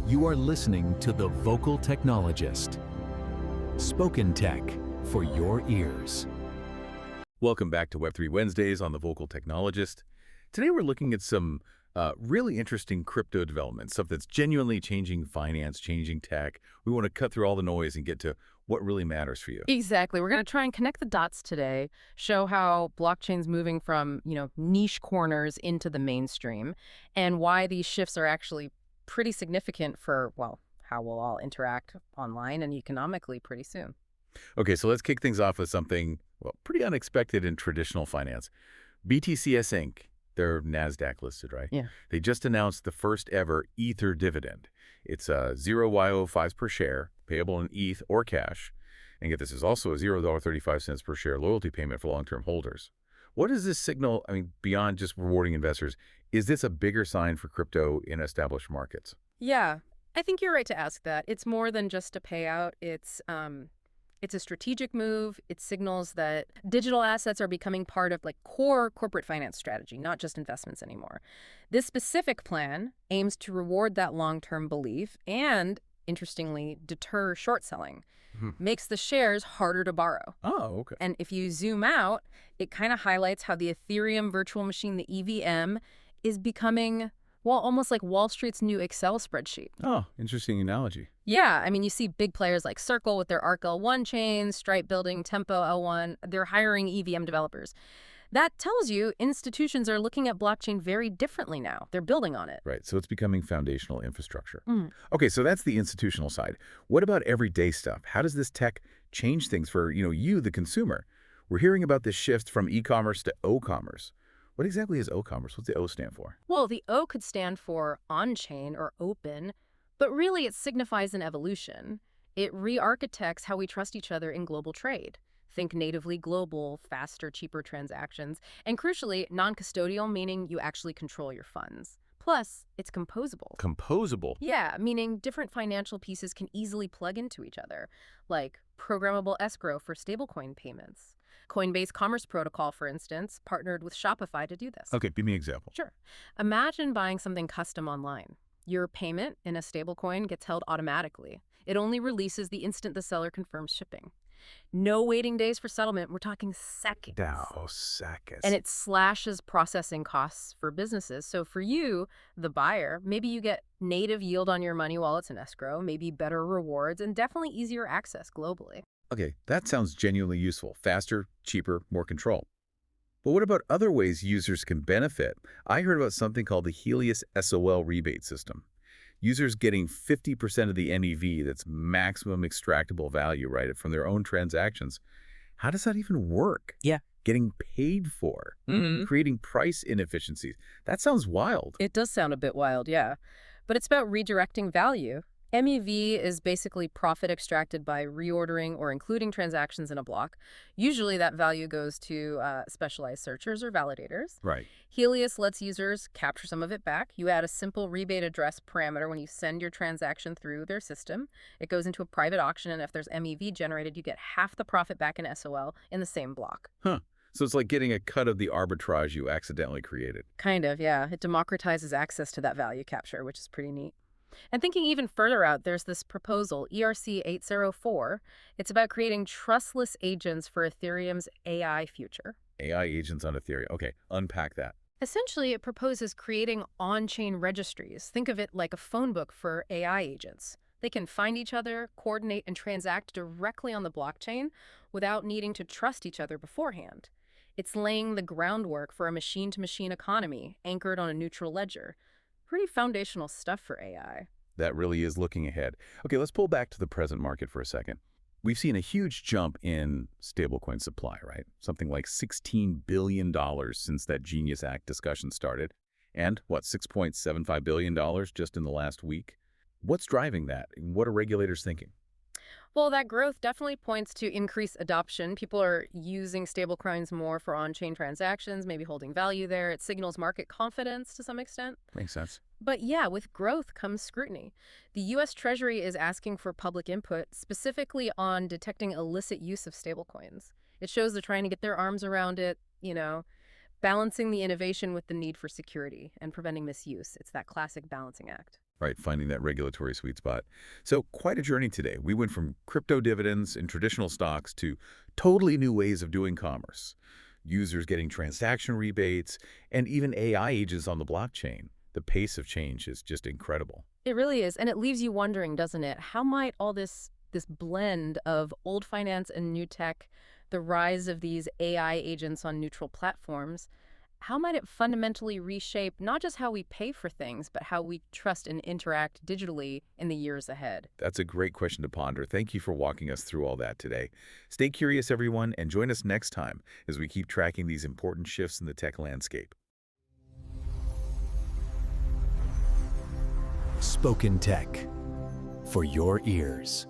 You are listening to The Vocal Technologist. Spoken tech for your ears. Welcome back to Web3 Wednesdays on The Vocal Technologist. Today we're looking at some really interesting crypto developments, stuff that's genuinely changing finance, changing tech. We want to cut through all the noise and get to what really matters for you. Exactly. We're going to try and connect the dots today, show how blockchain's moving from, niche corners into the mainstream, and why these shifts are actually pretty significant for, how we'll all interact online and economically pretty soon. Okay, so let's kick things off with something, pretty unexpected in traditional finance. BTCS Inc., they're NASDAQ listed, right? Yeah. They just announced the first ever Ether dividend. It's 0.05 per share, payable in ETH or cash. And get this, is also a $0.35 per share loyalty payment for long-term holders. What does this signal, beyond just rewarding investors? Is this a bigger sign for crypto in established markets? Yeah, I think you're right to ask that. It's more than just a payout. It's a strategic move. It signals that digital assets are becoming part of core corporate finance strategy, not just investments anymore. This specific plan aims to reward that long-term belief and, interestingly, deter short selling. Makes the shares harder to borrow. Oh, okay. And if you zoom out, it kind of highlights how the Ethereum Virtual Machine, the EVM, is becoming, almost like Wall Street's new Excel spreadsheet. Oh, interesting analogy. Yeah, you see big players like Circle with their Arc L1 chain, Stripe building Tempo L1. They're hiring EVM developers. That tells you institutions are looking at blockchain very differently now. They're building on it. Right, so it's becoming foundational infrastructure. Okay, so that's the institutional side. What about everyday stuff? How does this tech change things for, you, the consumer? We're hearing about this shift from e-commerce to O-commerce. What exactly is O-commerce? What's the O stand for? Well, the O could stand for on-chain or open, but really it signifies an evolution. It re-architects how we trust each other in global trade. Think natively global, faster, cheaper transactions, and crucially, non-custodial, meaning you actually control your funds. Plus, it's composable. Composable? Yeah, meaning different financial pieces can easily plug into each other, like programmable escrow for stablecoin payments. Coinbase Commerce Protocol, for instance, partnered with Shopify to do this. Okay, give me an example. Sure. Imagine buying something custom online. Your payment in a stablecoin gets held automatically. It only releases the instant the seller confirms shipping. No waiting days for settlement. We're talking seconds. Oh, seconds. And it slashes processing costs for businesses. So for you, the buyer, maybe you get native yield on your money while it's in escrow, maybe better rewards, and definitely easier access globally. Okay, that sounds genuinely useful. Faster, cheaper, more control. But what about other ways users can benefit? I heard about something called the Helios SOL rebate system. Users getting 50% of the MEV, that's maximum extractable value, right, from their own transactions. How does that even work? Yeah. Getting paid for, creating price inefficiencies. That sounds wild. It does sound a bit wild, yeah. But it's about redirecting value. MEV is basically profit extracted by reordering or including transactions in a block. Usually that value goes to specialized searchers or validators. Right. Helios lets users capture some of it back. You add a simple rebate address parameter when you send your transaction through their system. It goes into a private auction, and if there's MEV generated, you get half the profit back in SOL in the same block. Huh. So it's like getting a cut of the arbitrage you accidentally created. Kind of, yeah. It democratizes access to that value capture, which is pretty neat. And thinking even further out, there's this proposal, ERC 804. It's about creating trustless agents for Ethereum's AI future. AI agents on Ethereum. Okay, unpack that. Essentially, it proposes creating on-chain registries. Think of it like a phone book for AI agents. They can find each other, coordinate, and transact directly on the blockchain without needing to trust each other beforehand. It's laying the groundwork for a machine-to-machine economy anchored on a neutral ledger. Pretty foundational stuff for AI. That really is looking ahead. Okay, let's pull back to the present market for a second. We've seen a huge jump in stablecoin supply, right? Something like $16 billion since that Genius Act discussion started. And, $6.75 billion just in the last week? What's driving that? What are regulators thinking? Well, that growth definitely points to increased adoption. People are using stablecoins more for on-chain transactions, maybe holding value there. It signals market confidence to some extent. Makes sense. But yeah, with growth comes scrutiny. The U.S. Treasury is asking for public input, specifically on detecting illicit use of stablecoins. It shows they're trying to get their arms around it, balancing the innovation with the need for security and preventing misuse. It's that classic balancing act. Right, finding that regulatory sweet spot. So quite a journey today. We went from crypto dividends and traditional stocks to totally new ways of doing commerce. Users getting transaction rebates, and even AI agents on the blockchain. The pace of change is just incredible. It really is, and it leaves you wondering, doesn't it? How might all this blend of old finance and new tech, the rise of these AI agents on neutral platforms, how might it fundamentally reshape not just how we pay for things, but how we trust and interact digitally in the years ahead? That's a great question to ponder. Thank you for walking us through all that today. Stay curious, everyone, and join us next time as we keep tracking these important shifts in the tech landscape. Spoken Tech for your ears.